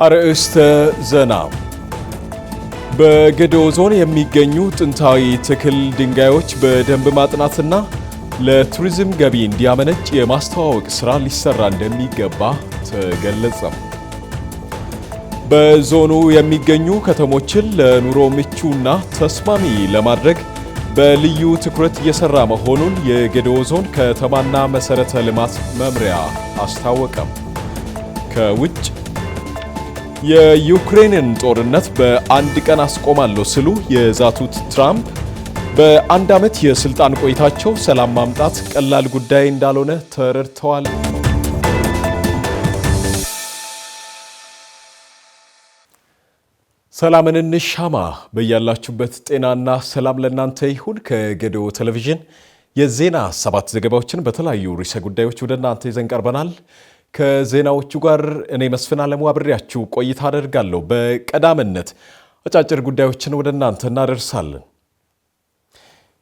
አርእስተ ዜና። በጌዴኦ ዞን የሚገኙ ጥንታዊ ትክል ድንጋዮች በደንብ ማጥናትና ለቱሪዝም ገቢ እንዲያመነጭ የማስተዋወቅ ሥራ ሊሰራ እንደሚገባ ተገለጸ። በዞኑ የሚገኙ ከተሞችን ለኑሮ ምቹና ተስማሚ ለማድረግ በልዩ ትኩረት እየሰራ መሆኑን የጌዴኦ ዞን ከተማና መሰረተ ልማት መምሪያ አስታወቀ። ከውጭ የዩክሬንን ጦርነት በአንድ ቀን አስቆማለሁ ሲሉ የዛቱት ትራምፕ በአንድ ዓመት የስልጣን ቆይታቸው ሰላም ማምጣት ቀላል ጉዳይ እንዳልሆነ ተረድተዋል። ሰላምን እንሻማ። በያላችሁበት ጤናና ሰላም ለእናንተ ይሁን። ከጌዴኦ ቴሌቪዥን የዜና 7 ዘገባዎችን በተለያዩ ርዕሰ ጉዳዮች ወደ እናንተ ይዘን ቀርበናል። ከዜናዎቹ ጋር እኔ መስፍን አለሙ አብሬያችሁ ቆይታ አደርጋለሁ። በቀዳምነት አጫጭር ጉዳዮችን ወደ እናንተ እናደርሳለን።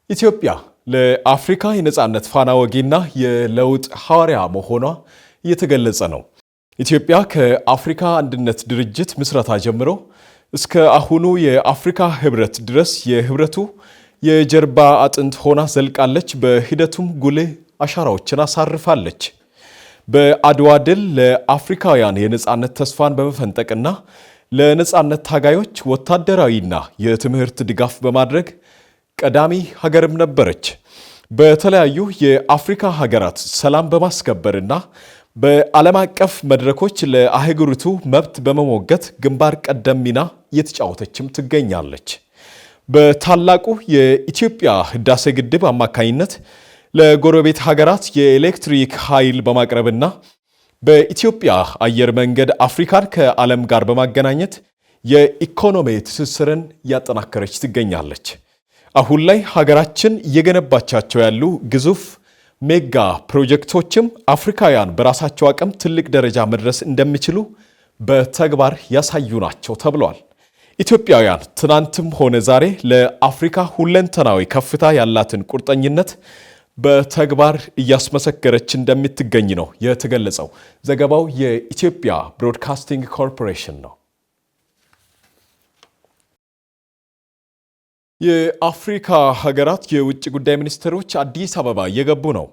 ኢትዮጵያ ለአፍሪካ የነጻነት ፋና ወጊና የለውጥ ሐዋርያ መሆኗ እየተገለጸ ነው። ኢትዮጵያ ከአፍሪካ አንድነት ድርጅት ምስረታ ጀምሮ እስከ አሁኑ የአፍሪካ ህብረት ድረስ የህብረቱ የጀርባ አጥንት ሆና ዘልቃለች። በሂደቱም ጉልህ አሻራዎችን አሳርፋለች። በአድዋ ድል ለአፍሪካውያን የነጻነት ተስፋን በመፈንጠቅና ለነጻነት ታጋዮች ወታደራዊና የትምህርት ድጋፍ በማድረግ ቀዳሚ ሀገርም ነበረች። በተለያዩ የአፍሪካ ሀገራት ሰላም በማስከበርና በዓለም አቀፍ መድረኮች ለአህጉሪቱ መብት በመሞገት ግንባር ቀደም ሚና እየተጫወተችም ትገኛለች። በታላቁ የኢትዮጵያ ህዳሴ ግድብ አማካኝነት ለጎረቤት ሀገራት የኤሌክትሪክ ኃይል በማቅረብና በኢትዮጵያ አየር መንገድ አፍሪካን ከዓለም ጋር በማገናኘት የኢኮኖሚ ትስስርን እያጠናከረች ትገኛለች። አሁን ላይ ሀገራችን እየገነባቻቸው ያሉ ግዙፍ ሜጋ ፕሮጀክቶችም አፍሪካውያን በራሳቸው አቅም ትልቅ ደረጃ መድረስ እንደሚችሉ በተግባር ያሳዩ ናቸው ተብሏል። ኢትዮጵያውያን ትናንትም ሆነ ዛሬ ለአፍሪካ ሁለንተናዊ ከፍታ ያላትን ቁርጠኝነት በተግባር እያስመሰከረች እንደምትገኝ ነው የተገለጸው። ዘገባው የኢትዮጵያ ብሮድካስቲንግ ኮርፖሬሽን ነው። የአፍሪካ ሀገራት የውጭ ጉዳይ ሚኒስትሮች አዲስ አበባ እየገቡ ነው።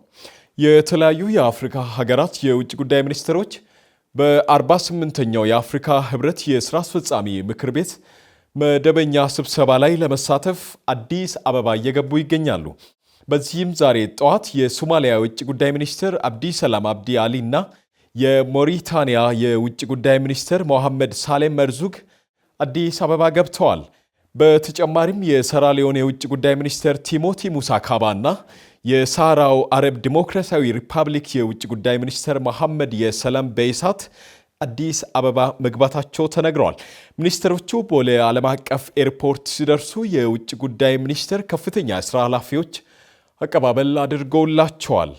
የተለያዩ የአፍሪካ ሀገራት የውጭ ጉዳይ ሚኒስትሮች በ48ኛው የአፍሪካ ህብረት የሥራ አስፈጻሚ ምክር ቤት መደበኛ ስብሰባ ላይ ለመሳተፍ አዲስ አበባ እየገቡ ይገኛሉ። በዚህም ዛሬ ጠዋት የሶማሊያ የውጭ ጉዳይ ሚኒስትር አብዲ ሰላም አብዲ አሊ እና የሞሪታንያ የውጭ ጉዳይ ሚኒስትር ሞሐመድ ሳሌም መርዙግ አዲስ አበባ ገብተዋል። በተጨማሪም የሰራሊዮን የውጭ ጉዳይ ሚኒስትር ቲሞቲ ሙሳ ካባ እና የሳህራው አረብ ዲሞክራሲያዊ ሪፐብሊክ የውጭ ጉዳይ ሚኒስትር መሐመድ የሰለም በይሳት አዲስ አበባ መግባታቸው ተነግረዋል። ሚኒስትሮቹ ቦሌ ዓለም አቀፍ ኤርፖርት ሲደርሱ የውጭ ጉዳይ ሚኒስትር ከፍተኛ የሥራ ኃላፊዎች አቀባበል አድርገውላቸዋል።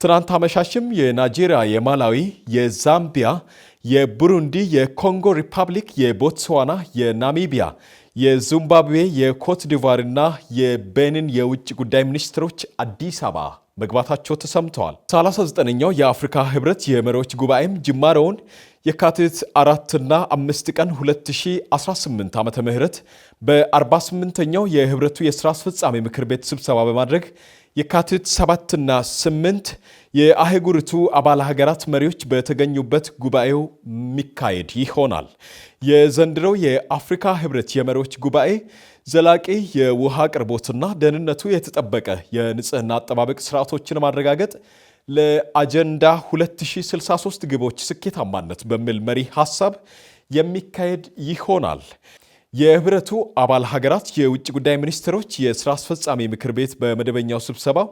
ትናንት አመሻሽም የናይጄሪያ፣ የማላዊ፣ የዛምቢያ፣ የቡሩንዲ፣ የኮንጎ ሪፐብሊክ፣ የቦትስዋና፣ የናሚቢያ፣ የዚምባብዌ፣ የኮት ዲቫርና የቤኒን የውጭ ጉዳይ ሚኒስትሮች አዲስ አበባ መግባታቸው ተሰምተዋል። 39ኛው የአፍሪካ ህብረት የመሪዎች ጉባኤም ጅማሬውን የካቲት 4ና 5 ቀን 2018 ዓመተ ምህረት በ48ኛው የህብረቱ የሥራ አስፈጻሚ ምክር ቤት ስብሰባ በማድረግ የካቲት 7ና 8 የአህጉሪቱ አባል ሀገራት መሪዎች በተገኙበት ጉባኤው የሚካሄድ ይሆናል። የዘንድሮው የአፍሪካ ህብረት የመሪዎች ጉባኤ ዘላቂ የውሃ አቅርቦትና ደህንነቱ የተጠበቀ የንጽህና አጠባበቅ ስርዓቶችን ማረጋገጥ ለአጀንዳ 2063 ግቦች ስኬታማነት በሚል መሪ ሐሳብ የሚካሄድ ይሆናል። የህብረቱ አባል ሀገራት የውጭ ጉዳይ ሚኒስትሮች የሥራ አስፈጻሚ ምክር ቤት በመደበኛው ስብሰባው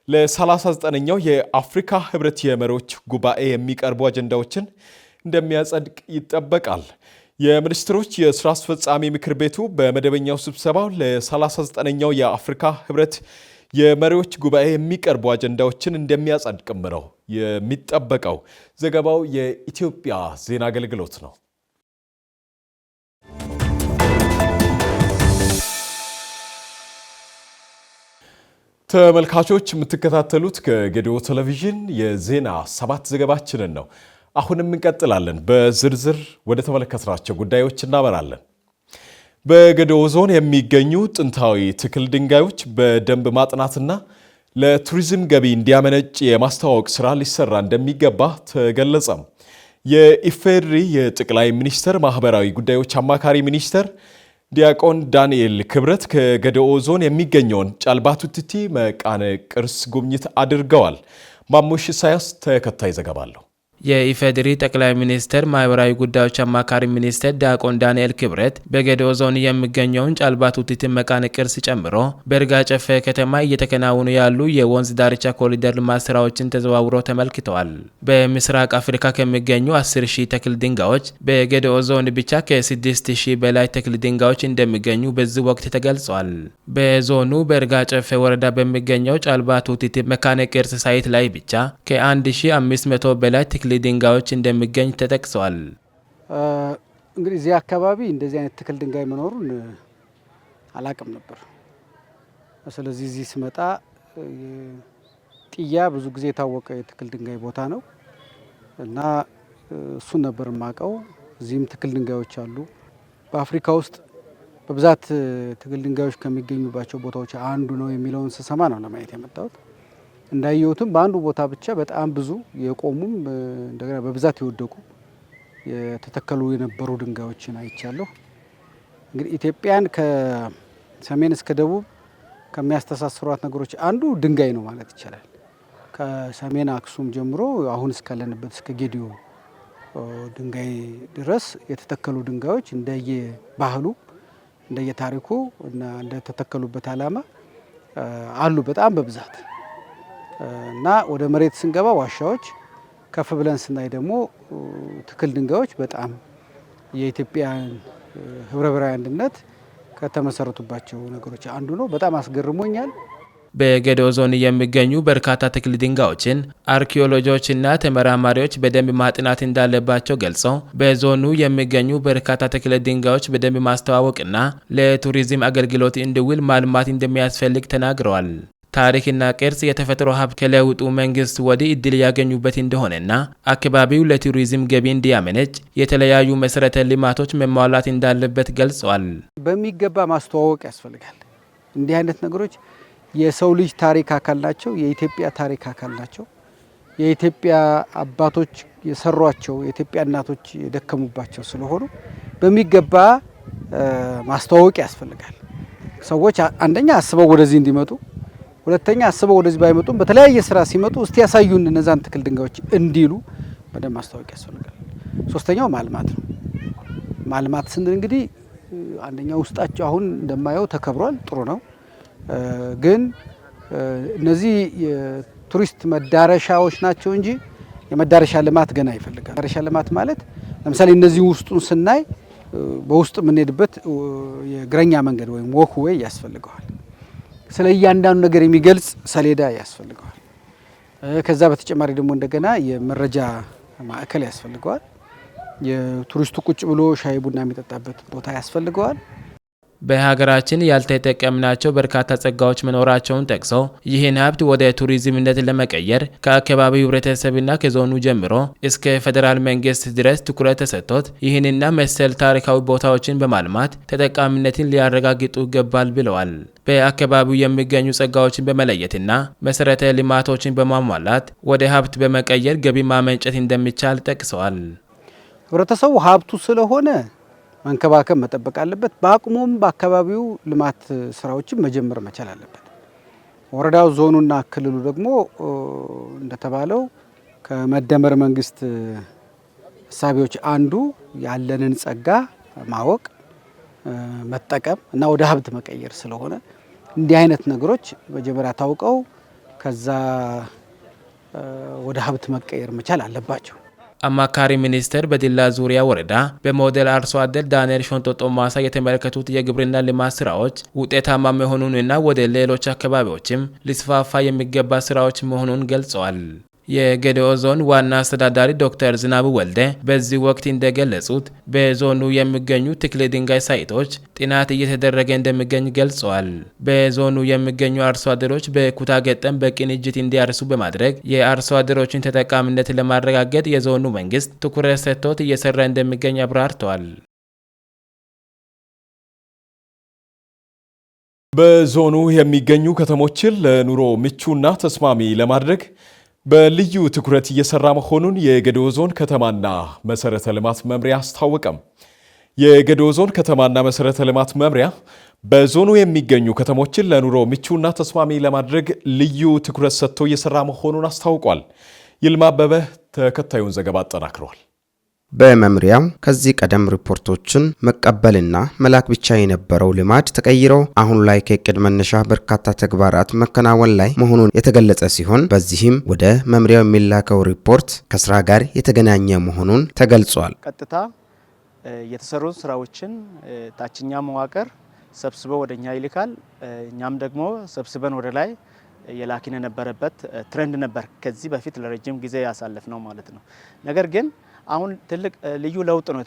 ለ39ኛው የአፍሪካ ህብረት የመሪዎች ጉባኤ የሚቀርቡ አጀንዳዎችን እንደሚያጸድቅ ይጠበቃል። የሚኒስትሮች የሥራ አስፈጻሚ ምክር ቤቱ በመደበኛው ስብሰባው ለ39ኛው የአፍሪካ ህብረት የመሪዎች ጉባኤ የሚቀርቡ አጀንዳዎችን እንደሚያጸድቅም ነው የሚጠበቀው። ዘገባው የኢትዮጵያ ዜና አገልግሎት ነው። ተመልካቾች የምትከታተሉት ከጌዴኦ ቴሌቪዥን የዜና 7 ዘገባችንን ነው። አሁንም እንቀጥላለን። በዝርዝር ወደ ተመለከትናቸው ጉዳዮች እናበራለን። በገደኦ ዞን የሚገኙ ጥንታዊ ትክል ድንጋዮች በደንብ ማጥናትና ለቱሪዝም ገቢ እንዲያመነጭ የማስተዋወቅ ስራ ሊሰራ እንደሚገባ ተገለጸ። የኢፌዴሪ የጠቅላይ ሚኒስትር ማህበራዊ ጉዳዮች አማካሪ ሚኒስትር ዲያቆን ዳንኤል ክብረት ከገደኦ ዞን የሚገኘውን ጫልባቱ ቲቲ መቃነ ቅርስ ጉብኝት አድርገዋል። ማሙሽ ኢሳያስ ተከታይ ዘገባ አለው። የኢፌዴሪ ጠቅላይ ሚኒስትር ማህበራዊ ጉዳዮች አማካሪ ሚኒስትር ዲያቆን ዳንኤል ክብረት በገደኦ ዞን የሚገኘውን ጫልባቱ ቲቲ መቃነ ቅርስ ጨምሮ በይርጋ ጨፌ ከተማ እየተከናወኑ ያሉ የወንዝ ዳርቻ ኮሪደር ልማት ስራዎችን ተዘዋውረው ተመልክተዋል። በምስራቅ አፍሪካ ከሚገኙ 10,000 ተክል ድንጋዮች በገደኦ ዞን ብቻ ከ6,000 በላይ ተክል ድንጋዮች እንደሚገኙ በዚህ ወቅት ተገልጿል። በዞኑ በይርጋ ጨፌ ወረዳ በሚገኘው ጫልባቱ ቲቲ መካነ ቅርስ ሳይት ላይ ብቻ ከ1,500 በላይ ተክል ድንጋዮች እንደሚገኝ ተጠቅሰዋል። እንግዲህ እዚህ አካባቢ እንደዚህ አይነት ተክል ድንጋይ መኖሩን አላቅም ነበር። ስለዚህ እዚህ ስመጣ ጥያ ብዙ ጊዜ የታወቀ የተክል ድንጋይ ቦታ ነው እና እሱን ነበር የማውቀው። እዚህም ተክል ድንጋዮች አሉ። በአፍሪካ ውስጥ በብዛት ተክል ድንጋዮች ከሚገኙባቸው ቦታዎች አንዱ ነው የሚለውን ስሰማ ነው ለማየት የመጣሁት። እንዳየሁትም በአንዱ ቦታ ብቻ በጣም ብዙ የቆሙም እንደገና በብዛት የወደቁ የተተከሉ የነበሩ ድንጋዮችን አይቻለሁ። እንግዲህ ኢትዮጵያን ከሰሜን እስከ ደቡብ ከሚያስተሳስሯት ነገሮች አንዱ ድንጋይ ነው ማለት ይቻላል። ከሰሜን አክሱም ጀምሮ አሁን እስካለንበት እስከ ጌዲዮ ድንጋይ ድረስ የተተከሉ ድንጋዮች እንደየ ባህሉ እንደየ ታሪኩ እና እንደተተከሉበት ዓላማ አሉ በጣም በብዛት እና ወደ መሬት ስንገባ ዋሻዎች፣ ከፍ ብለን ስናይ ደግሞ ትክል ድንጋዮች በጣም የኢትዮጵያን ህብረ ብሔራዊ አንድነት ከተመሰረቱባቸው ነገሮች አንዱ ነው። በጣም አስገርሞኛል። በገደኦ ዞን የሚገኙ በርካታ ተክል ድንጋዮችን አርኪኦሎጂዎችና ተመራማሪዎች በደንብ ማጥናት እንዳለባቸው ገልጸው በዞኑ የሚገኙ በርካታ ተክል ድንጋዮች በደንብ ማስተዋወቅና ለቱሪዝም አገልግሎት እንዲውል ማልማት እንደሚያስፈልግ ተናግረዋል። ታሪክና ቅርስ የተፈጥሮ ሀብት ከለውጡ መንግስት ወዲህ እድል ያገኙበት እንደሆነና አካባቢው ለቱሪዝም ገቢ እንዲያመነጭ የተለያዩ መሰረተ ልማቶች መሟላት እንዳለበት ገልጸዋል። በሚገባ ማስተዋወቅ ያስፈልጋል። እንዲህ አይነት ነገሮች የሰው ልጅ ታሪክ አካል ናቸው። የኢትዮጵያ ታሪክ አካል ናቸው። የኢትዮጵያ አባቶች የሰሯቸው፣ የኢትዮጵያ እናቶች የደከሙባቸው ስለሆኑ በሚገባ ማስተዋወቅ ያስፈልጋል። ሰዎች አንደኛ አስበው ወደዚህ እንዲመጡ፣ ሁለተኛ አስበው ወደዚህ ባይመጡም በተለያየ ስራ ሲመጡ እስቲ ያሳዩን እነዛን ተክል ድንጋዮች እንዲሉ በደንብ ማስተዋወቅ ያስፈልጋል። ሶስተኛው ማልማት ነው። ማልማት ስንል እንግዲህ አንደኛው ውስጣቸው አሁን እንደማየው ተከብሯል፣ ጥሩ ነው። ግን እነዚህ የቱሪስት መዳረሻዎች ናቸው እንጂ የመዳረሻ ልማት ገና ይፈልጋል። መዳረሻ ልማት ማለት ለምሳሌ እነዚህ ውስጡን ስናይ በውስጥ የምንሄድበት የእግረኛ መንገድ ወይም ወክዌይ ያስፈልገዋል። ስለ እያንዳንዱ ነገር የሚገልጽ ሰሌዳ ያስፈልገዋል። ከዛ በተጨማሪ ደግሞ እንደገና የመረጃ ማዕከል ያስፈልገዋል። የቱሪስቱ ቁጭ ብሎ ሻይ ቡና የሚጠጣበት ቦታ ያስፈልገዋል። በሀገራችን ያልተጠቀምናቸው በርካታ ጸጋዎች መኖራቸውን ጠቅሰው ይህን ሀብት ወደ ቱሪዝምነት ለመቀየር ከአካባቢው ህብረተሰብና ከዞኑ ጀምሮ እስከ ፌዴራል መንግስት ድረስ ትኩረት ተሰጥቶት ይህንና መሰል ታሪካዊ ቦታዎችን በማልማት ተጠቃሚነትን ሊያረጋግጡ ይገባል ብለዋል። በአካባቢው የሚገኙ ጸጋዎችን በመለየትና መሰረተ ልማቶችን በማሟላት ወደ ሀብት በመቀየር ገቢ ማመንጨት እንደሚቻል ጠቅሰዋል። ህብረተሰቡ ሀብቱ ስለሆነ መንከባከብ መጠበቅ አለበት። በአቅሙም በአካባቢው ልማት ስራዎችን መጀመር መቻል አለበት። ወረዳው፣ ዞኑና ክልሉ ደግሞ እንደተባለው ከመደመር መንግስት እሳቤዎች አንዱ ያለንን ጸጋ ማወቅ፣ መጠቀም እና ወደ ሀብት መቀየር ስለሆነ እንዲህ አይነት ነገሮች መጀመሪያ ታውቀው ከዛ ወደ ሀብት መቀየር መቻል አለባቸው። አማካሪ ሚኒስትር በዲላ ዙሪያ ወረዳ በሞዴል አርሶ አደር ዳንኤል ሾንጦጦ ማሳ የተመለከቱት የግብርና ልማት ስራዎች ውጤታማ መሆኑንና ወደ ሌሎች አካባቢዎችም ሊስፋፋ የሚገባ ስራዎች መሆኑን ገልጸዋል። የጌዴኦ ዞን ዋና አስተዳዳሪ ዶክተር ዝናቡ ወልደ በዚህ ወቅት እንደገለጹት በዞኑ የሚገኙ ትክል ድንጋይ ሳይቶች ጥናት እየተደረገ እንደሚገኝ ገልጸዋል። በዞኑ የሚገኙ አርሶ አደሮች በኩታ ገጠም በቅንጅት እንዲያርሱ በማድረግ የአርሶ አደሮችን ተጠቃሚነት ለማረጋገጥ የዞኑ መንግስት ትኩረት ሰጥቶት እየሰራ እንደሚገኝ አብራርተዋል። በዞኑ የሚገኙ ከተሞችን ለኑሮ ምቹና ተስማሚ ለማድረግ በልዩ ትኩረት እየሰራ መሆኑን የጌዴኦ ዞን ከተማና መሰረተ ልማት መምሪያ አስታወቀም። የጌዴኦ ዞን ከተማና መሰረተ ልማት መምሪያ በዞኑ የሚገኙ ከተሞችን ለኑሮ ምቹና ተስማሚ ለማድረግ ልዩ ትኩረት ሰጥቶ እየሰራ መሆኑን አስታውቋል። ይልማ አበበ ተከታዩን ዘገባ አጠናክሯል። በመምሪያው ከዚህ ቀደም ሪፖርቶችን መቀበልና መላክ ብቻ የነበረው ልማድ ተቀይሮ አሁን ላይ ከእቅድ መነሻ በርካታ ተግባራት መከናወን ላይ መሆኑን የተገለጸ ሲሆን በዚህም ወደ መምሪያው የሚላከው ሪፖርት ከስራ ጋር የተገናኘ መሆኑን ተገልጿል። ቀጥታ የተሰሩ ስራዎችን ታችኛ መዋቅር ሰብስበው ወደኛ ይልካል። እኛም ደግሞ ሰብስበን ወደ ላይ የላኪን የነበረበት ትሬንድ ነበር ከዚህ በፊት ለረጅም ጊዜ ያሳለፍ ነው ማለት ነው። ነገር ግን አሁን ትልቅ ልዩ ለውጥ ነው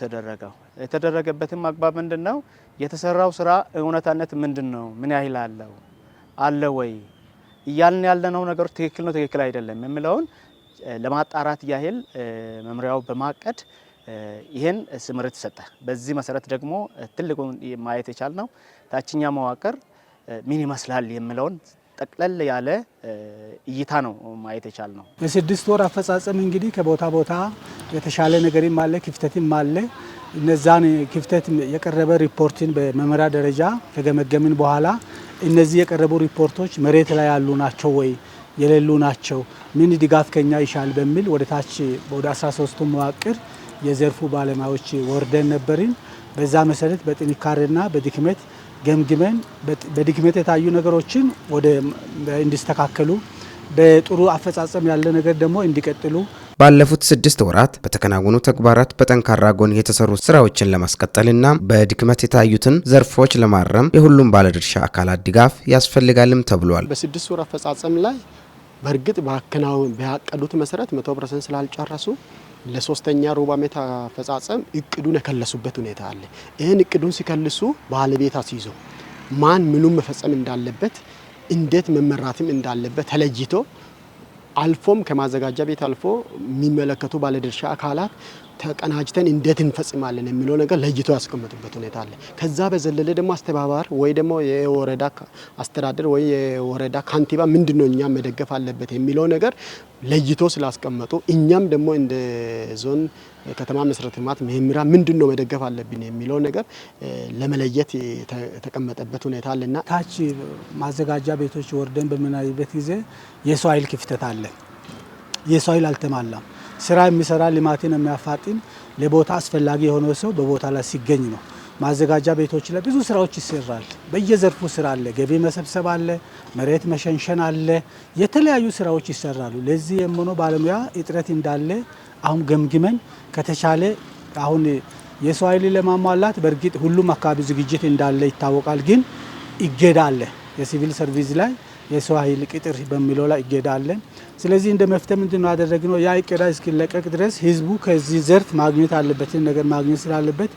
የተደረገበትም አግባብ ምንድነው? የተሰራው ስራ እውነታነት ምንድነው? ምን ያህል አለ ወይ እያልን ያለነው ነገር ትክክል ነው ትክክል አይደለም የሚለውን ለማጣራት ያህል መምሪያው በማቀድ ይሄን ስምርት ሰጠ። በዚህ መሰረት ደግሞ ትልቁን ማየት የቻልነው ታችኛ መዋቅር ምን ይመስላል የሚለውን ጠቅለል ያለ እይታ ነው ማየት የቻልነው። የስድስት ወር አፈጻጸም እንግዲህ ከቦታ ቦታ የተሻለ ነገርም አለ ክፍተትም አለ። እነዛን ክፍተት የቀረበ ሪፖርትን በመመሪያ ደረጃ ከገመገምን በኋላ እነዚህ የቀረቡ ሪፖርቶች መሬት ላይ ያሉ ናቸው ወይ የሌሉ ናቸው፣ ምን ድጋፍ ከኛ ይሻል በሚል ወደ ታች ወደ 13ቱ መዋቅር የዘርፉ ባለሙያዎች ወርደን ነበርን። በዛ መሰረት በጥንካሬና በድክመት ገምግመን በድክመት የታዩ ነገሮችን ወደ እንዲስተካከሉ በጥሩ አፈጻጸም ያለ ነገር ደግሞ እንዲቀጥሉ ባለፉት 6 ወራት በተከናወኑ ተግባራት በጠንካራ ጎን የተሰሩ ስራዎችን ለማስቀጠልና በድክመት የታዩትን ዘርፎች ለማረም የሁሉም ባለድርሻ አካላት ድጋፍ ያስፈልጋልም ተብሏል። በ6 ወር አፈጻጸም ላይ በእርግጥ ባቀዱት መሰረት 100% ስላልጨረሱ ለሶስተኛ ሩብ ዓመት አፈጻጸም እቅዱን የከለሱበት ሁኔታ አለ። ይሄን እቅዱን ሲከልሱ ባለቤት አስይዞ ማን ምኑን መፈጸም እንዳለበት እንዴት መመራትም እንዳለበት ተለይቶ አልፎም ከማዘጋጃ ቤት አልፎ የሚመለከቱ ባለድርሻ አካላት ተቀናጅተን እንዴት እንፈጽማለን የሚለው ነገር ለይቶ ያስቀመጡበት ሁኔታ አለ። ከዛ በዘለለ ደግሞ አስተባባሪ ወይ ደግሞ የወረዳ አስተዳደር ወይ የወረዳ ካንቲባ ምንድነው እኛ መደገፍ አለበት የሚለው ነገር ለይቶ ስላስቀመጡ እኛም ደግሞ እንደ ዞን ከተማ መሰረተ ልማት መምሪያ ምንድነው መደገፍ አለብን የሚለው ነገር ለመለየት የተቀመጠበት ሁኔታ አለና ታች ማዘጋጃ ቤቶች ወርደን በመናይበት ጊዜ የሰው ኃይል ክፍተት አለ። የሰው ኃይል አልተሟላም። ስራ የሚሰራ ልማትን የሚያፋጥን ለቦታ አስፈላጊ የሆነ ሰው በቦታ ላይ ሲገኝ ነው። ማዘጋጃ ቤቶች ላይ ብዙ ስራዎች ይሰራል። በየዘርፉ ስራ አለ። ገቢ መሰብሰብ አለ፣ መሬት መሸንሸን አለ፣ የተለያዩ ስራዎች ይሰራሉ። ለዚህ የሚሆነው ባለሙያ እጥረት እንዳለ አሁን ገምግመን ከተቻለ አሁን የሰው ኃይል ለማሟላት በእርግጥ ሁሉም አካባቢ ዝግጅት እንዳለ ይታወቃል። ግን እገዳ አለ። የሲቪል ሰርቪስ ላይ የሰው ኃይል ቅጥር በሚለው ላይ እገዳ አለ። ስለዚህ እንደ መፍትሄ ምንድነው ያደረግነው? ያ እገዳ እስኪለቀቅ ድረስ ህዝቡ ከዚህ ዘርፍ ማግኘት ያለበትን ነገር ማግኘት ስላለበት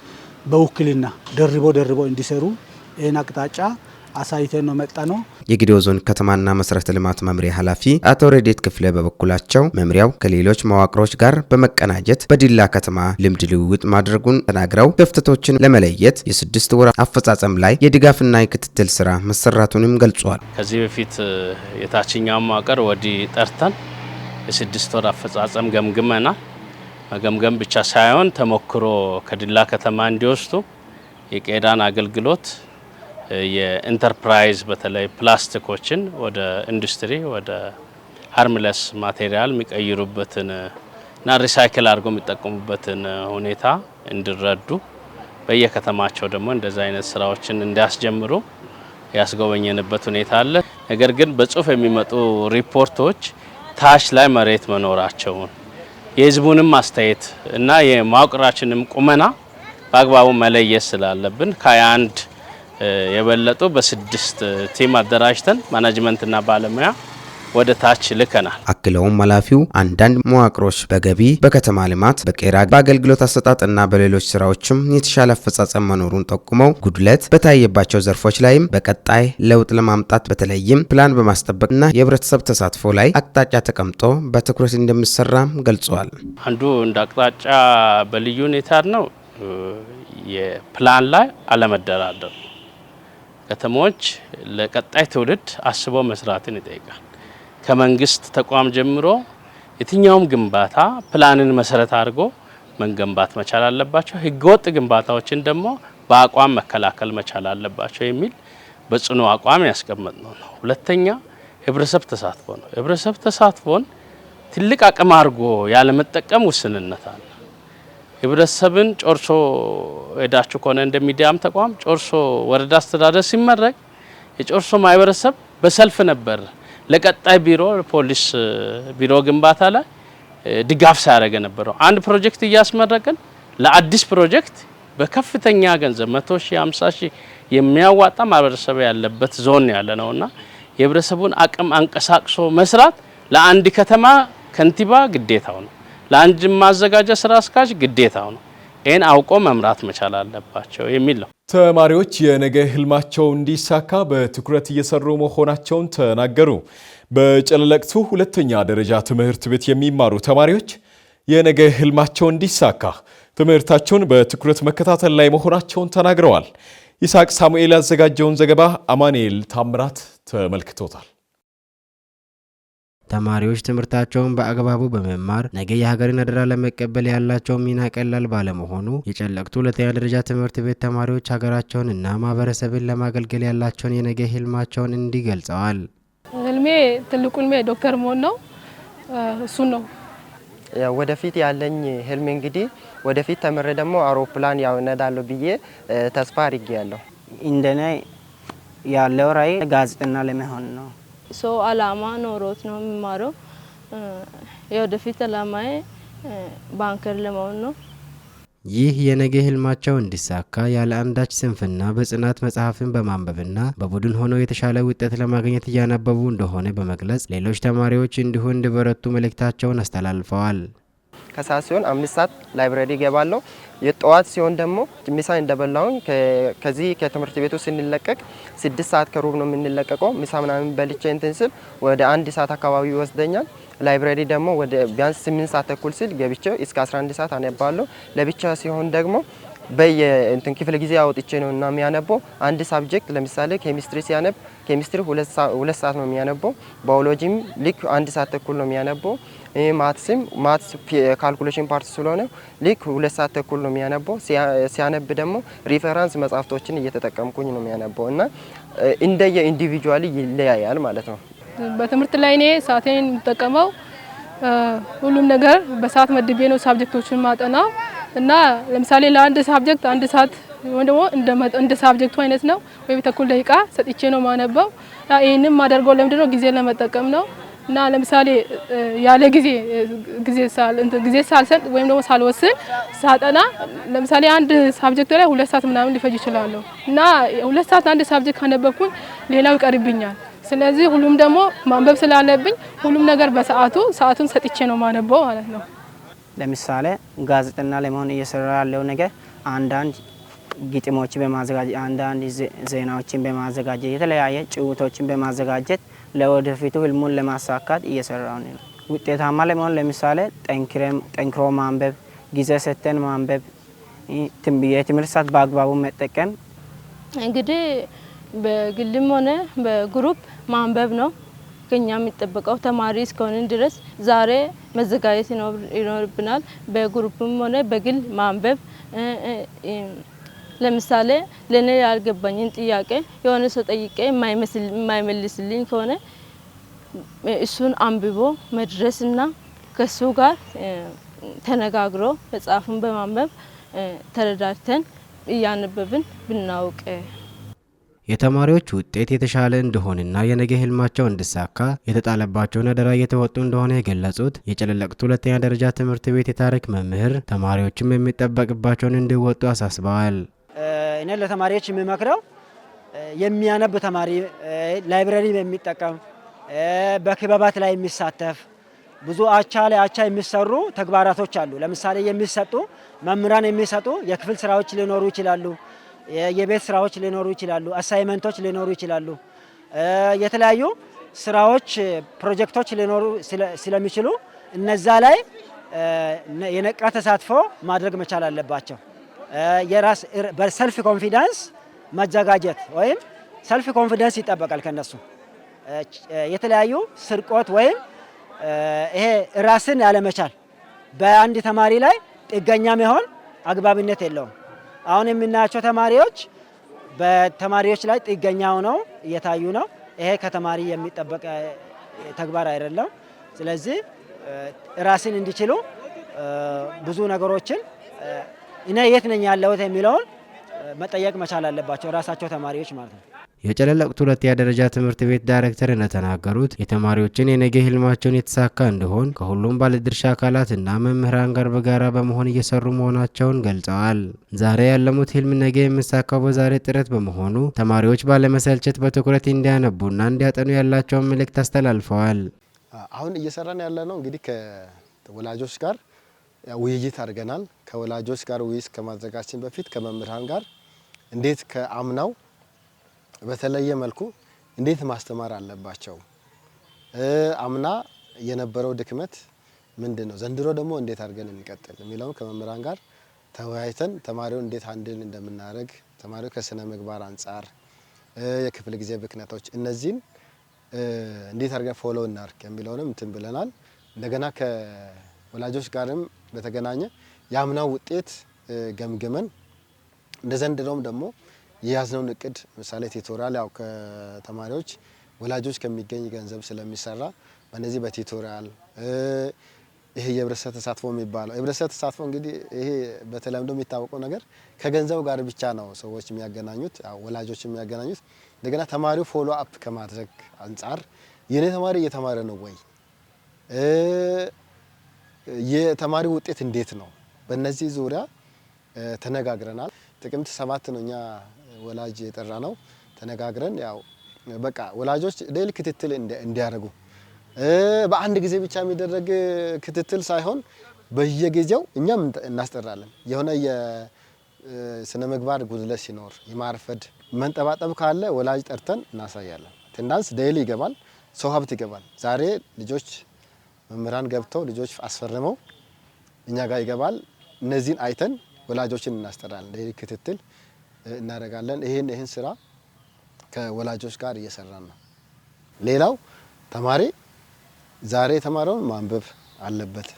በውክልና ደርቦ እንዲሰሩ ይህን አቅጣጫ አሳይተን ነው መጣ ነው። የጌዴኦ ዞን ከተማና መሰረተ ልማት መምሪያ ኃላፊ አቶ ረዴት ክፍለ በበኩላቸው መምሪያው ከሌሎች መዋቅሮች ጋር በመቀናጀት በዲላ ከተማ ልምድ ልውውጥ ማድረጉን ተናግረው ክፍተቶችን ለመለየት የ6 ወር አፈጻጸም ላይ የድጋፍና የክትትል ስራ መሰራቱንም ገልጿል። ከዚህ በፊት የታችኛው መዋቅር ወዲህ ጠርተን የ6 ወር አፈጻጸም ገምግመናል። መገምገም ብቻ ሳይሆን ተሞክሮ ከዲላ ከተማ እንዲወስዱ የቄዳን አገልግሎት የኢንተርፕራይዝ በተለይ ፕላስቲኮችን ወደ ኢንዱስትሪ ወደ ሃርምለስ ማቴሪያል የሚቀይሩበትን እና ሪሳይክል አድርገው የሚጠቀሙበትን ሁኔታ እንዲረዱ በየከተማቸው ደግሞ እንደዚህ አይነት ስራዎችን እንዲያስጀምሩ ያስጎበኘንበት ሁኔታ አለ። ነገር ግን በጽሁፍ የሚመጡ ሪፖርቶች ታች ላይ መሬት መኖራቸውን የህዝቡንም አስተያየት እና የማወቅራችንም ቁመና በአግባቡ መለየት ስላለብን ከ21 የበለጡ በ6 ቲም አደራጅተን ማኔጅመንትና ባለሙያ ወደ ታች ልከናል። አክለውም ኃላፊው አንዳንድ መዋቅሮች በገቢ በከተማ ልማት በቄራ በአገልግሎት አሰጣጥና በሌሎች ስራዎችም የተሻለ አፈጻጸም መኖሩን ጠቁመው ጉድለት በታየባቸው ዘርፎች ላይም በቀጣይ ለውጥ ለማምጣት በተለይም ፕላን በማስጠበቅና የህብረተሰብ ተሳትፎ ላይ አቅጣጫ ተቀምጦ በትኩረት እንደሚሰራም ገልጸዋል። አንዱ እንደ አቅጣጫ በልዩ ሁኔታ ነው የፕላን ላይ አለመደራደር። ከተሞች ለቀጣይ ትውልድ አስበው መስራትን ይጠይቃል። ከመንግስት ተቋም ጀምሮ የትኛውም ግንባታ ፕላንን መሰረት አድርጎ መገንባት መቻል አለባቸው። ህገወጥ ግንባታዎችን ደግሞ በአቋም መከላከል መቻል አለባቸው የሚል በጽኑ አቋም ያስቀመጥነው ነው። ሁለተኛ ህብረተሰብ ተሳትፎ ነው። ህብረተሰብ ተሳትፎን ትልቅ አቅም አድርጎ ያለመጠቀም ውስንነት አለ። ህብረተሰብን ጮርሶ ሄዳችሁ ከሆነ እንደ ሚዲያም ተቋም ጮርሶ ወረዳ አስተዳደር ሲመረቅ የጮርሶ ማህበረሰብ በሰልፍ ነበር ለቀጣይ ቢሮ ፖሊስ ቢሮ ግንባታ ላይ ድጋፍ ሲያደርግ ነበረው። አንድ ፕሮጀክት እያስመረቅን ለአዲስ ፕሮጀክት በከፍተኛ ገንዘብ 100 ሺህ 50 ሺህ የሚያዋጣ ማህበረሰብ ያለበት ዞን ያለ ነውና የህብረተሰቡን አቅም አንቀሳቅሶ መስራት ለአንድ ከተማ ከንቲባ ግዴታው ነው። ለአንድ ማዘጋጃ ስራ አስኪያጅ ግዴታው ነው። ይህን አውቆ መምራት መቻል አለባቸው የሚል ነው። ተማሪዎች የነገ ህልማቸው እንዲሳካ በትኩረት እየሰሩ መሆናቸውን ተናገሩ። በጨለለቅቱ ሁለተኛ ደረጃ ትምህርት ቤት የሚማሩ ተማሪዎች የነገ ህልማቸው እንዲሳካ ትምህርታቸውን በትኩረት መከታተል ላይ መሆናቸውን ተናግረዋል። ይስሐቅ ሳሙኤል ያዘጋጀውን ዘገባ አማኑኤል ታምራት ተመልክቶታል። ተማሪዎች ትምህርታቸውን በአግባቡ በመማር ነገ የሀገርን አደራ ለመቀበል ያላቸው ሚና ቀላል ባለመሆኑ የጨለቅቱ ሁለተኛ ደረጃ ትምህርት ቤት ተማሪዎች ሀገራቸውንና ማህበረሰብን ለማገልገል ያላቸውን የነገ ህልማቸውን እንዲህ ገልጸዋል። ህልሜ ትልቁ ህልሜ ዶክተር መሆን ነው። እሱ ነው ወደፊት ያለኝ ህልም። እንግዲህ ወደፊት ተምሬ ደግሞ አውሮፕላን ያነዳለሁ ብዬ ተስፋ አድርጌያለሁ። እንደኔ ያለው ራዕይ ጋዜጠኛ ለመሆን ነው። ሰው አላማ ኖሮት ነው የሚማረው። የወደፊት አላማዬ ባንከር ለመሆን ነው። ይህ የነገ ህልማቸው እንዲሳካ ያለ አንዳች ስንፍና በጽናት መጽሐፍን በማንበብና በቡድን ሆነው የተሻለ ውጤት ለማግኘት እያነበቡ እንደሆነ በመግለጽ ሌሎች ተማሪዎች እንዲሁ እንዲበረቱ መልእክታቸውን አስተላልፈዋል። ከሰዓት ሲሆን 5 ሰዓት ላይብረሪ ገባለሁ። የጠዋት ሲሆን ደግሞ ምሳ እንደበላውን ከዚህ ከትምህርት ቤቱ ስንለቀቅ 6 ሰዓት ከሩብ ነው የምንለቀቀው። ምሳ ምናምን በልቼ እንትን ስል ወደ 1 ሰዓት አካባቢ ይወስደኛል። ላይብረሪ ደግሞ ወደ ቢያንስ 8 ሰዓት ተኩል ሲል ገብቼ እስከ 11 ሰዓት አነባለሁ። ለብቻ ሲሆን ደግሞ በየእንትን ክፍለ ጊዜ አውጥቼ ነው እና የሚያነበው። አንድ ሳብጀክት ለምሳሌ ኬሚስትሪ ሲያነብ ኬሚስትሪ 2 ሰዓት ነው የሚያነበው። ባዮሎጂም ልክ 1 ሰዓት ተኩል ነው የሚያነበው። ማትስ ካልኩሌሽን ፓርት ስለሆነ ልክ 2 ሰዓት ተኩል ነው የሚያነበው። ሲያነብ ደግሞ ሪፈረንስ መጽሐፍቶችን እየተጠቀምኩኝ ነው የሚያነበው እና እንደየ ኢንዲቪጁዋሊ ይለያያል ማለት ነው። በትምህርት ላይ እኔ ሰዓቴን የምጠቀመው ሁሉም ነገር በሰዓት መድቤ ነው ሳብጀክቶችን ማጠናው እና ለምሳሌ ለአንድ ሳብጀክት 1 ሰዓት ወይ ደግሞ እንደ ሳብጀክቱ አይነት ነው ወይ ተኩል ደቂቃ ሰጥቼ ነው ማነበው። ይሄንን ማደርገው ለምንድነው ጊዜ ለመጠቀም ነው። እና ለምሳሌ ያለ ጊዜ ሳልሰጥ ወይም ደግሞ ሳልወስን ሳጠና ለምሳሌ አንድ ሳብጀክት ላይ 2 ሰዓት ምናምን ሊፈጅ ይችላል እና 2 ሰዓት አንድ ሳብጀክት ካነበብኩኝ ሌላው ይቀርብኛል። ስለዚህ ሁሉም ደግሞ ማንበብ ስላለብኝ ሁሉም ነገር ሰዓቱን ሰጥቼ ነው ማነበው ማለት ነው። ለምሳሌ ጋዜጠኛ ለመሆን እየሰራ ያለው ነገር አንዳንድ ግጥሞችን በማዘጋጀት አንዳንድ ዜናዎችን በማዘጋጀት የተለያየ ጭውቶችን በማዘጋጀት ለወደፊቱ ህልሙን ለማሳካት እየሰራው ነው። ውጤታማ ለመሆን ለምሳሌ ጠንክሮ ማንበብ፣ ጊዜ ሰጥተን ማንበብ፣ የትምህርት ሰዓት በአግባቡ መጠቀም። እንግዲህ በግልም ሆነ በግሩፕ ማንበብ ነው ከኛ የሚጠበቀው። ተማሪ እስከሆንን ድረስ ዛሬ መዘጋጀት ይኖርብናል። በግሩፕም ሆነ በግል ማንበብ። ለምሳሌ ለኔ ያልገባኝን ጥያቄ የሆነ ሰው ጠይቄ የማይመልስልኝ ከሆነ እሱን አንብቦ መድረስና ከሱ ጋር ተነጋግሮ መጽሐፉን በማንበብ ተረዳድተን እያነበብን ብናውቅ። የተማሪዎች ውጤት የተሻለ እንደሆነና የነገ ህልማቸው እንዲሳካ የተጣለባቸውን አደራ እየተወጡ እንደሆነ የገለጹት የጨለለቅቱ ሁለተኛ ደረጃ ትምህርት ቤት የታሪክ መምህር ተማሪዎችም የሚጠበቅባቸውን እንዲወጡ አሳስበዋል። እኔ ለተማሪዎች የሚመክረው የሚያነብ ተማሪ ላይብረሪ የሚጠቀም በክበባት ላይ የሚሳተፍ ብዙ አቻ ለአቻ የሚሰሩ ተግባራቶች አሉ። ለምሳሌ የሚሰጡ መምህራን የሚሰጡ የክፍል ስራዎች ሊኖሩ ይችላሉ። የቤት ስራዎች ሊኖሩ ይችላሉ። አሳይመንቶች ሊኖሩ ይችላሉ። የተለያዩ ስራዎች ፕሮጀክቶች ሊኖሩ ስለሚችሉ እነዛ ላይ የነቃ ተሳትፎ ማድረግ መቻል አለባቸው። የራስ በሰልፍ ኮንፊደንስ መዘጋጀት ወይም ሰልፍ ኮንፊደንስ ይጠበቃል ከነሱ። የተለያዩ ስርቆት ወይም ይሄ ራስን ያለመቻል በአንድ ተማሪ ላይ ጥገኛ መሆን አግባብነት የለውም። አሁን የምናያቸው ተማሪዎች በተማሪዎች ላይ ጥገኛ ሆነው እየታዩ ነው። ይሄ ከተማሪ የሚጠበቅ ተግባር አይደለም። ስለዚህ ራስን እንዲችሉ ብዙ ነገሮችን እኔ የት ነኝ ያለሁት የሚለውን መጠየቅ መቻል አለባቸው ራሳቸው ተማሪዎች ማለት ነው። የጨለለቁት ሁለተኛ ደረጃ ትምህርት ቤት ዳይሬክተር እንደተናገሩት የተማሪዎችን የነገ ህልማቸውን የተሳካ እንዲሆን ከሁሉም ባለድርሻ አካላትና መምህራን ጋር በጋራ በመሆን እየሰሩ መሆናቸውን ገልጸዋል። ዛሬ ያለሙት ህልም ነገ የሚሳካው በዛሬ ጥረት በመሆኑ ተማሪዎች ባለመሰልቸት በትኩረት እንዲያነቡና እንዲያጠኑ ያላቸውን መልእክት አስተላልፈዋል። አሁን እየሰራን ያለ ነው እንግዲህ ከወላጆች ጋር ውይይት አድርገናል። ከወላጆች ጋር ውይይት ከማድረጋችን በፊት ከመምህራን ጋር እንዴት ከአምናው በተለየ መልኩ እንዴት ማስተማር አለባቸው፣ አምና የነበረው ድክመት ምንድነው፣ ዘንድሮ ደግሞ እንዴት አድርገን እንቀጥል የሚለውን ከመምህራን ጋር ተወያይተን ተማሪውን እንዴት አንድል እንደምናደርግ ተማሪው ከስነ ምግባር አንጻር የክፍል ጊዜ ብክነቶች እነዚህን እንዴት አድርገን ፎሎ እናርክ የሚለውንም እንትን ብለናል። እንደገና ከወላጆች ጋርም በተገናኘ የአምናው ውጤት ገምግመን እንደ ዘንድሮም ደግሞ የያዝነውን እቅድ ምሳሌ ቲቶሪያል ያው ከተማሪዎች ወላጆች ከሚገኝ ገንዘብ ስለሚሰራ በእነዚህ በቲቶሪያል ይሄ የህብረተሰብ ተሳትፎ የሚባለው የህብረተሰብ ተሳትፎ እንግዲህ ይሄ በተለምዶ የሚታወቀው ነገር ከገንዘብ ጋር ብቻ ነው ሰዎች የሚያገናኙት ወላጆች የሚያገናኙት። እንደገና ተማሪው ፎሎ አፕ ከማድረግ አንጻር የኔ ተማሪ እየተማረ ነው ወይ፣ የተማሪ ውጤት እንዴት ነው፣ በእነዚህ ዙሪያ ተነጋግረናል። ጥቅምት 7 ነው እኛ ወላጅ የጠራ ነው። ተነጋግረን ያው በቃ ወላጆች ዴይሊ ክትትል እንዲያደርጉ በአንድ ጊዜ ብቻ የሚደረግ ክትትል ሳይሆን በየጊዜው እኛም እናስጠራለን። የሆነ የስነ ምግባር ጉድለት ሲኖር የማርፈድ መንጠባጠብ ካለ ወላጅ ጠርተን እናሳያለን። አቴንዳንስ ዴይሊ ይገባል፣ ሰው ሀብት ይገባል። ዛሬ ልጆች መምህራን ገብተው ልጆች አስፈርመው እኛ ጋር ይገባል። እነዚህን አይተን ወላጆችን እናስጠራለን። ዴይሊ ክትትል እናደርጋለን። ይሄን ስራ ከወላጆች ጋር እየሰራን ነው። ሌላው ተማሪ ዛሬ የተማረውን ማንበብ አለበት።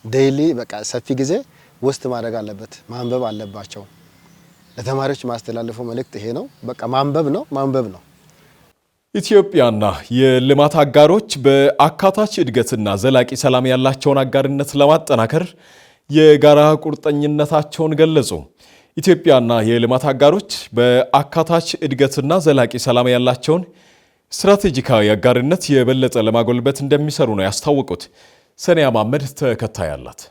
ዴይሊ በቃ ሰፊ ጊዜ ውስጥ ማድረግ አለበት። ማንበብ አለባቸው። ለተማሪዎች ማስተላለፈው መልእክት ይሄ ነው። በቃ ማንበብ ነው። ኢትዮጵያና የልማት አጋሮች በአካታች እድገትና ዘላቂ ሰላም ያላቸውን አጋርነት ለማጠናከር የጋራ ቁርጠኝነታቸውን ገለጹ። ኢትዮጵያና የልማት አጋሮች በአካታች እድገትና ዘላቂ ሰላም ያላቸውን ስትራቴጂካዊ አጋርነት የበለጠ ለማጎልበት እንደሚሰሩ ነው ያስታወቁት። ሰኒያ መሐመድ ተከታይ አላት።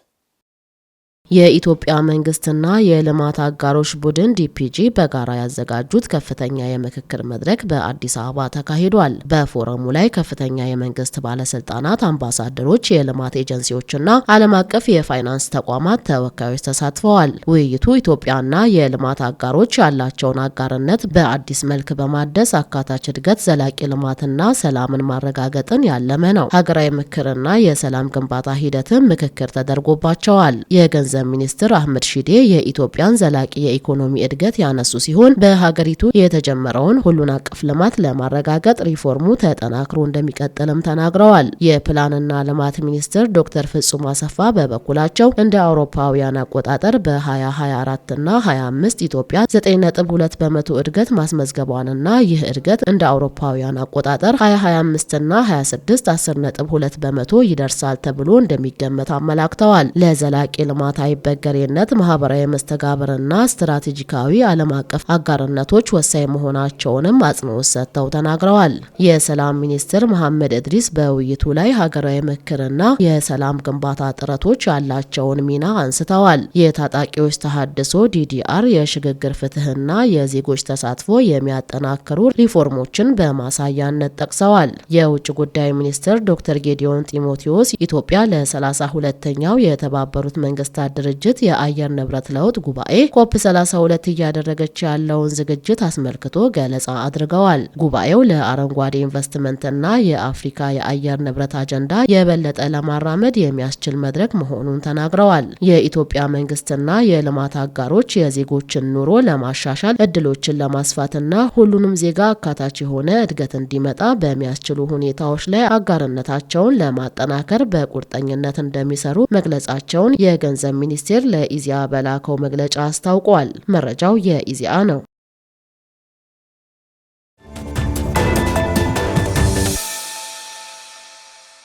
የኢትዮጵያ መንግስትና የልማት አጋሮች ቡድን ዲፒጂ በጋራ ያዘጋጁት ከፍተኛ የምክክር መድረክ በአዲስ አበባ ተካሂዷል። በፎረሙ ላይ ከፍተኛ የመንግስት ባለስልጣናት፣ አምባሳደሮች፣ የልማት ኤጀንሲዎችና ዓለም አቀፍ የፋይናንስ ተቋማት ተወካዮች ተሳትፈዋል። ውይይቱ ኢትዮጵያና የልማት አጋሮች ያላቸውን አጋርነት በአዲስ መልክ በማደስ አካታች እድገት፣ ዘላቂ ልማትና ሰላምን ማረጋገጥን ያለመ ነው። ሀገራዊ ምክክርና የሰላም ግንባታ ሂደትም ምክክር ተደርጎባቸዋል። የገንዘብ ሚኒስትር አህመድ ሺዴ የኢትዮጵያን ዘላቂ የኢኮኖሚ እድገት ያነሱ ሲሆን በሀገሪቱ የተጀመረውን ሁሉን አቀፍ ልማት ለማረጋገጥ ሪፎርሙ ተጠናክሮ እንደሚቀጥልም ተናግረዋል። የፕላንና ልማት ሚኒስትር ዶክተር ፍጹም አሰፋ በበኩላቸው እንደ አውሮፓውያን አቆጣጠር በ2024 እና 25 ኢትዮጵያ 9.2 በመቶ እድገት ማስመዝገቧንና ይህ እድገት እንደ አውሮፓውያን አቆጣጠር 2025 እና 26 10.2 በመቶ ይደርሳል ተብሎ እንደሚገመት አመላክተዋል። ለዘላቂ ልማት አይበገሬነት፣ ማህበራዊ መስተጋብርና ስትራቴጂካዊ ዓለም አቀፍ አጋርነቶች ወሳኝ መሆናቸውንም አጽንኦት ሰጥተው ተናግረዋል። የሰላም ሚኒስትር መሐመድ እድሪስ በውይይቱ ላይ ሀገራዊ ምክርና የሰላም ግንባታ ጥረቶች ያላቸውን ሚና አንስተዋል። የታጣቂዎች ተሃድሶ ዲዲአር የሽግግር ፍትህና የዜጎች ተሳትፎ የሚያጠናክሩ ሪፎርሞችን በማሳያነት ጠቅሰዋል። የውጭ ጉዳይ ሚኒስትር ዶክተር ጌዲዮን ጢሞቴዎስ ኢትዮጵያ ለ32ኛው የተባበሩት መንግስታት ድርጅት የአየር ንብረት ለውጥ ጉባኤ ኮፕ 32 እያደረገች ያለውን ዝግጅት አስመልክቶ ገለጻ አድርገዋል። ጉባኤው ለአረንጓዴ ኢንቨስትመንትና የአፍሪካ የአየር ንብረት አጀንዳ የበለጠ ለማራመድ የሚያስችል መድረክ መሆኑን ተናግረዋል። የኢትዮጵያ መንግስትና የልማት አጋሮች የዜጎችን ኑሮ ለማሻሻል እድሎችን ለማስፋትና ሁሉንም ዜጋ አካታች የሆነ እድገት እንዲመጣ በሚያስችሉ ሁኔታዎች ላይ አጋርነታቸውን ለማጠናከር በቁርጠኝነት እንደሚሰሩ መግለጻቸውን የገንዘብ ሚኒስቴር ለኢዜአ በላከው መግለጫ አስታውቋል። መረጃው የኢዜአ ነው።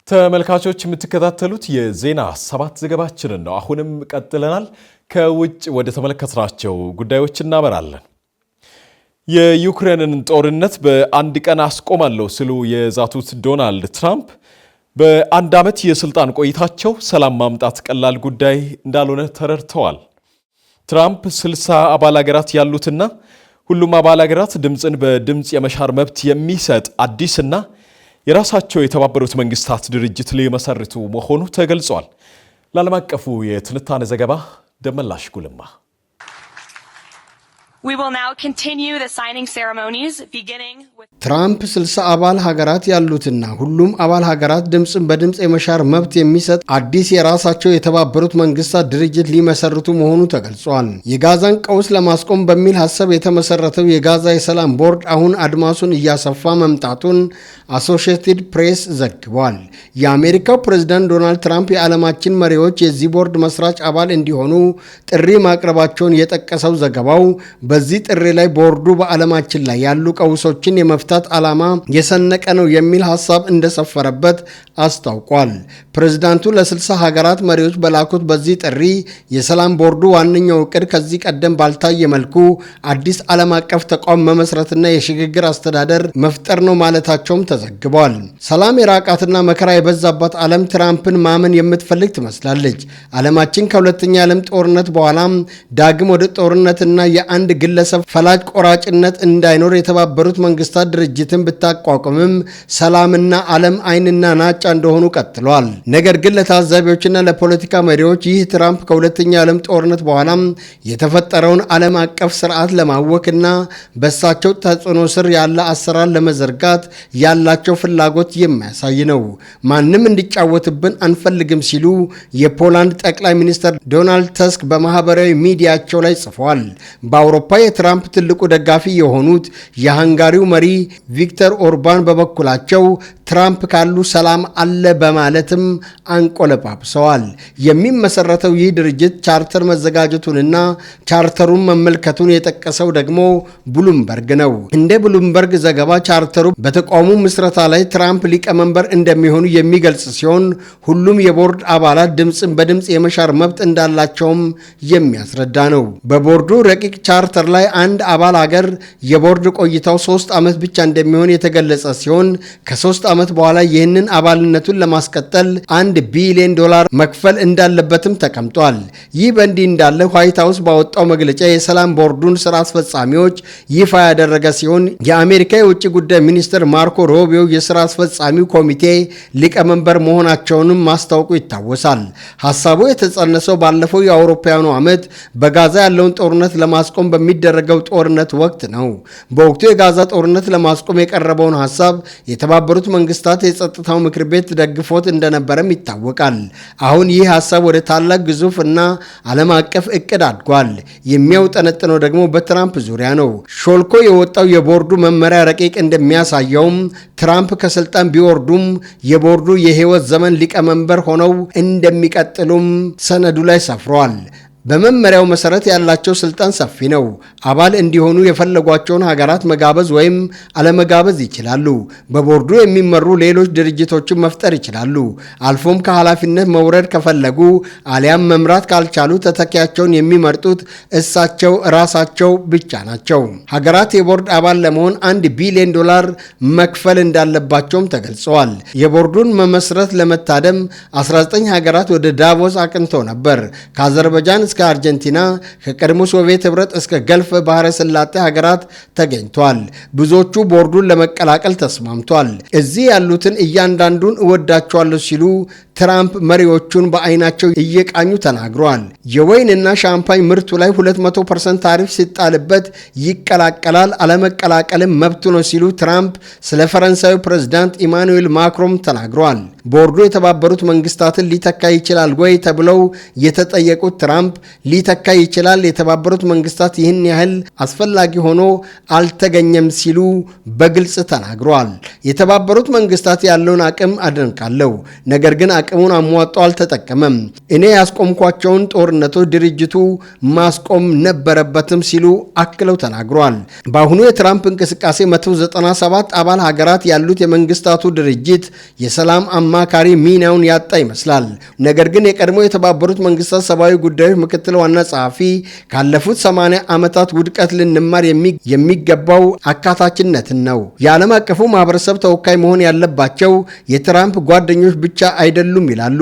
ተመልካቾች የምትከታተሉት የዜና 7 ዘገባችንን ነው። አሁንም ቀጥለናል። ከውጭ ወደ ተመለከትናቸው ጉዳዮች እናበራለን። የዩክሬንን ጦርነት በአንድ ቀን አስቆማለሁ ሲሉ የዛቱት ዶናልድ ትራምፕ በአንድ ዓመት የስልጣን ቆይታቸው ሰላም ማምጣት ቀላል ጉዳይ እንዳልሆነ ተረድተዋል። ትራምፕ 60 አባል ሀገራት ያሉትና ሁሉም አባል ሀገራት ድምፅን በድምፅ የመሻር መብት የሚሰጥ አዲስና የራሳቸው የተባበሩት መንግስታት ድርጅት ሊመሰርቱ መሆኑ ተገልጿል። ለዓለም አቀፉ የትንታኔ ዘገባ ደመላሽ ጉልማ። ትራምፕ 60 አባል ሀገራት ያሉትና ሁሉም አባል ሀገራት ድምፅን በድምፅ የመሻር መብት የሚሰጥ አዲስ የራሳቸው የተባበሩት መንግስታት ድርጅት ሊመሰርቱ መሆኑ ተገልጿል። የጋዛን ቀውስ ለማስቆም በሚል ሀሳብ የተመሰረተው የጋዛ የሰላም ቦርድ አሁን አድማሱን እያሰፋ መምጣቱን አሶሺየትድ ፕሬስ ዘግቧል። የአሜሪካው ፕሬዝዳንት ዶናልድ ትራምፕ የዓለማችን መሪዎች የዚህ ቦርድ መስራች አባል እንዲሆኑ ጥሪ ማቅረባቸውን የጠቀሰው ዘገባው በዚህ ጥሪ ላይ ቦርዱ በዓለማችን ላይ ያሉ ቀውሶችን የመፍታት ዓላማ የሰነቀ ነው የሚል ሐሳብ እንደሰፈረበት አስታውቋል። ፕሬዝዳንቱ ለ60 ሀገራት መሪዎች በላኩት በዚህ ጥሪ የሰላም ቦርዱ ዋነኛው ዕቅድ ከዚህ ቀደም ባልታየ መልኩ አዲስ ዓለም አቀፍ ተቋም መመስረትና የሽግግር አስተዳደር መፍጠር ነው ማለታቸውም ተዘግቧል። ሰላም የራቃትና መከራ የበዛባት ዓለም ትራምፕን ማመን የምትፈልግ ትመስላለች። ዓለማችን ከሁለተኛ ዓለም ጦርነት በኋላ ዳግም ወደ ጦርነትና የአንድ ግለሰብ ፈላጭ ቆራጭነት እንዳይኖር የተባበሩት መንግስታት ድርጅትን ብታቋቁምም ሰላምና ዓለም አይንና ናጫ እንደሆኑ ቀጥሏል። ነገር ግን ለታዛቢዎችና ለፖለቲካ መሪዎች ይህ ትራምፕ ከሁለተኛ ዓለም ጦርነት በኋላ የተፈጠረውን ዓለም አቀፍ ስርዓት ለማወክና በሳቸው ተጽዕኖ ስር ያለ አሰራር ለመዘርጋት ያላቸው ፍላጎት የሚያሳይ ነው። ማንም እንዲጫወትብን አንፈልግም ሲሉ የፖላንድ ጠቅላይ ሚኒስትር ዶናልድ ተስክ በማህበራዊ ሚዲያቸው ላይ ጽፈዋል። በአውሮፓ የትራምፕ ትልቁ ደጋፊ የሆኑት የሃንጋሪው መሪ ቪክተር ኦርባን በበኩላቸው ትራምፕ ካሉ ሰላም አለ በማለትም አንቆለጳጵሰዋል። የሚመሰረተው ይህ ድርጅት ቻርተር መዘጋጀቱንና ቻርተሩን መመልከቱን የጠቀሰው ደግሞ ብሉምበርግ ነው። እንደ ብሉምበርግ ዘገባ ቻርተሩ በተቋሙ ምስረታ ላይ ትራምፕ ሊቀመንበር እንደሚሆኑ የሚገልጽ ሲሆን ሁሉም የቦርድ አባላት ድምፅን በድምፅ የመሻር መብት እንዳላቸውም የሚያስረዳ ነው። በቦርዱ ረቂቅ ቻርተር ላይ አንድ አባል አገር የቦርድ ቆይታው 3 ዓመት ብቻ እንደሚሆን የተገለጸ ሲሆን ከ3 ዓመት በኋላ ይህንን አባልነቱን ለማስቀጠል $1 ቢሊዮን መክፈል እንዳለበትም ተቀምጧል። ይህ በእንዲህ እንዳለ ዋይት ሃውስ ባወጣው መግለጫ የሰላም ቦርዱን ስራ አስፈጻሚዎች ይፋ ያደረገ ሲሆን የአሜሪካ የውጭ ጉዳይ ሚኒስትር ማርኮ ሩቢዮ የስራ አስፈጻሚው ኮሚቴ ሊቀመንበር መሆናቸውንም ማስታወቁ ይታወሳል። ሐሳቡ የተጸነሰው ባለፈው የአውሮፓውያኑ ዓመት በጋዛ ያለውን ጦርነት ለማስቆም በሚደረገው ጦርነት ወቅት ነው። በወቅቱ የጋዛ ጦርነት ለማስቆም የቀረበውን ሐሳብ የተባበሩት መንግስታት የጸጥታው ምክር ቤት ደግፎት እንደነበረም ይታወቃል። አሁን ይህ ሐሳብ ወደ ታላቅ ግዙፍ እና ዓለም አቀፍ እቅድ አድጓል። የሚያውጠነጥነው ደግሞ በትራምፕ ዙሪያ ነው። ሾልኮ የወጣው የቦርዱ መመሪያ ረቂቅ እንደሚያሳየውም ትራምፕ ከስልጣን ቢወርዱም የቦርዱ የህይወት ዘመን ሊቀመንበር ሆነው እንደሚቀጥሉም ሰነዱ ላይ ሰፍሯል። በመመሪያው መሰረት ያላቸው ስልጣን ሰፊ ነው። አባል እንዲሆኑ የፈለጓቸውን ሀገራት መጋበዝ ወይም አለመጋበዝ ይችላሉ። በቦርዱ የሚመሩ ሌሎች ድርጅቶችን መፍጠር ይችላሉ። አልፎም ከኃላፊነት መውረድ ከፈለጉ አሊያም መምራት ካልቻሉ ተተኪያቸውን የሚመርጡት እሳቸው ራሳቸው ብቻ ናቸው። ሀገራት የቦርድ አባል ለመሆን $1 ቢሊዮን መክፈል እንዳለባቸውም ተገልጸዋል። የቦርዱን መመስረት ለመታደም 19 ሀገራት ወደ ዳቮስ አቅንተው ነበር። ከአዘርባይጃን እስከ አርጀንቲና፣ ከቀድሞ ሶቪየት ህብረት እስከ ገልፍ ባህረ ሰላጤ ሀገራት ተገኝቷል። ብዙዎቹ ቦርዱን ለመቀላቀል ተስማምቷል። እዚህ ያሉትን እያንዳንዱን እወዳቸዋለሁ ሲሉ ትራምፕ መሪዎቹን በአይናቸው እየቃኙ ተናግረዋል። የወይንና ሻምፓኝ ምርቱ ላይ 200% ታሪፍ ሲጣልበት ይቀላቀላል፣ አለመቀላቀልም መብቱ ነው ሲሉ ትራምፕ ስለ ፈረንሳዩ ፕሬዝዳንት ኢማኑኤል ማክሮን ተናግረዋል። ቦርዱ የተባበሩት መንግስታትን ሊተካ ይችላል ወይ ተብለው የተጠየቁት ትራምፕ ሊተካ ይችላል፣ የተባበሩት መንግስታት ይህን ያህል አስፈላጊ ሆኖ አልተገኘም ሲሉ በግልጽ ተናግረዋል። የተባበሩት መንግስታት ያለውን አቅም አደንቃለሁ፣ ነገር ግን አቅሙን አሟጦ አልተጠቀመም። እኔ ያስቆምኳቸውን ጦርነቶች ድርጅቱ ማስቆም ነበረበትም ሲሉ አክለው ተናግረዋል። በአሁኑ የትራምፕ እንቅስቃሴ 197 አባል ሀገራት ያሉት የመንግስታቱ ድርጅት የሰላም አማካሪ ሚናውን ያጣ ይመስላል። ነገር ግን የቀድሞ የተባበሩት መንግስታት ሰብአዊ ጉዳዮች ምክትል ዋና ጸሐፊ ካለፉት 80 ዓመታት ውድቀት ልንማር የሚገባው አካታችነትን ነው። የዓለም አቀፉ ማህበረሰብ ተወካይ መሆን ያለባቸው የትራምፕ ጓደኞች ብቻ አይደሉም ይላሉ።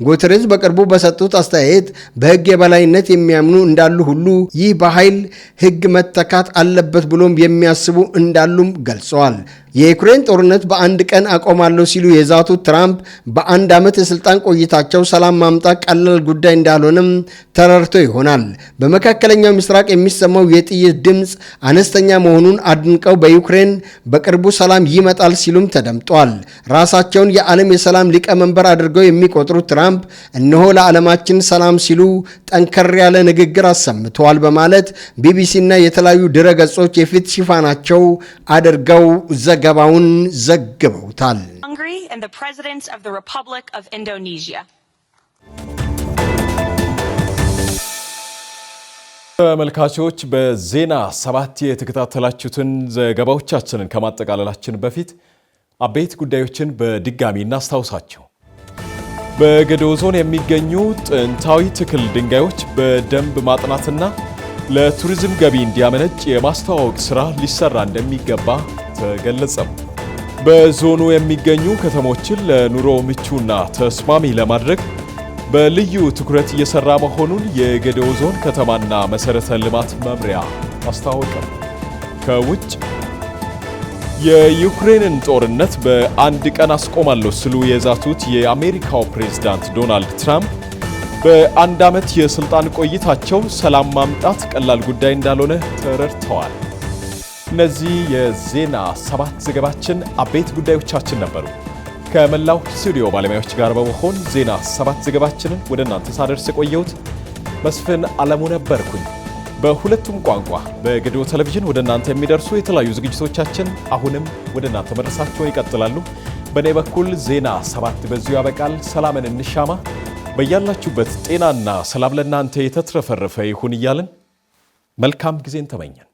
ጉተሬዝ በቅርቡ በሰጡት አስተያየት በህግ የበላይነት የሚያምኑ እንዳሉ ሁሉ ይህ በኃይል ህግ መተካት አለበት ብሎም የሚያስቡ እንዳሉም ገልጸዋል። የዩክሬን ጦርነት በአንድ ቀን አቆማለሁ ሲሉ የዛቱት ትራምፕ በአንድ ዓመት የስልጣን ቆይታቸው ሰላም ማምጣት ቀላል ጉዳይ እንዳልሆነም ተረድቶ ይሆናል። በመካከለኛው ምስራቅ የሚሰማው የጥይት ድምፅ አነስተኛ መሆኑን አድንቀው በዩክሬን በቅርቡ ሰላም ይመጣል ሲሉም ተደምጧል። ራሳቸውን የዓለም የሰላም ሊቀመንበር አድርገው የሚቆጥሩት ትራምፕ እነሆ ለዓለማችን ሰላም ሲሉ ጠንከር ያለ ንግግር አሰምተዋል በማለት ቢቢሲና የተለያዩ ድረገጾች የፊት ሽፋናቸው አድርገው ዘገባውን ዘግበውታል። ተመልካቾች በዜና 7 የተከታተላችሁትን ዘገባዎቻችንን ከማጠቃለላችን በፊት አበይት ጉዳዮችን በድጋሚ እናስታውሳቸው። በገዴኦ ዞን የሚገኙ ጥንታዊ ትክል ድንጋዮች በደንብ ማጥናትና ለቱሪዝም ገቢ እንዲያመነጭ የማስተዋወቅ ሥራ ሊሰራ እንደሚገባ ተገለጸም። በዞኑ የሚገኙ ከተሞችን ለኑሮ ምቹና ተስማሚ ለማድረግ በልዩ ትኩረት እየሰራ መሆኑን የገዴኦ ዞን ከተማና መሰረተ ልማት መምሪያ አስታወቀ። ከውጭ የዩክሬንን ጦርነት በአንድ ቀን አስቆማለሁ ሲሉ የዛቱት የአሜሪካው ፕሬዝዳንት ዶናልድ ትራምፕ በአንድ ዓመት የስልጣን ቆይታቸው ሰላም ማምጣት ቀላል ጉዳይ እንዳልሆነ ተረድተዋል። እነዚህ የዜና 7 ዘገባችን አበይት ጉዳዮቻችን ነበሩ። ከመላው ስቱዲዮ ባለሙያዎች ጋር በመሆን ዜና 7 ዘገባችንን ወደ እናንተ ሳደርስ የቆየሁት መስፍን አለሙ ነበርኩኝ። በሁለቱም ቋንቋ በገዴኦ ቴሌቪዥን ወደ እናንተ የሚደርሱ የተለያዩ ዝግጅቶቻችን አሁንም ወደ እናንተ መድረሳቸውን ይቀጥላሉ። በእኔ በኩል ዜና 7 በዚሁ ያበቃል። ሰላምን እንሻማ። በያላችሁበት ጤናና ሰላም ለእናንተ የተትረፈረፈ ይሁን እያልን መልካም ጊዜን ተመኘን።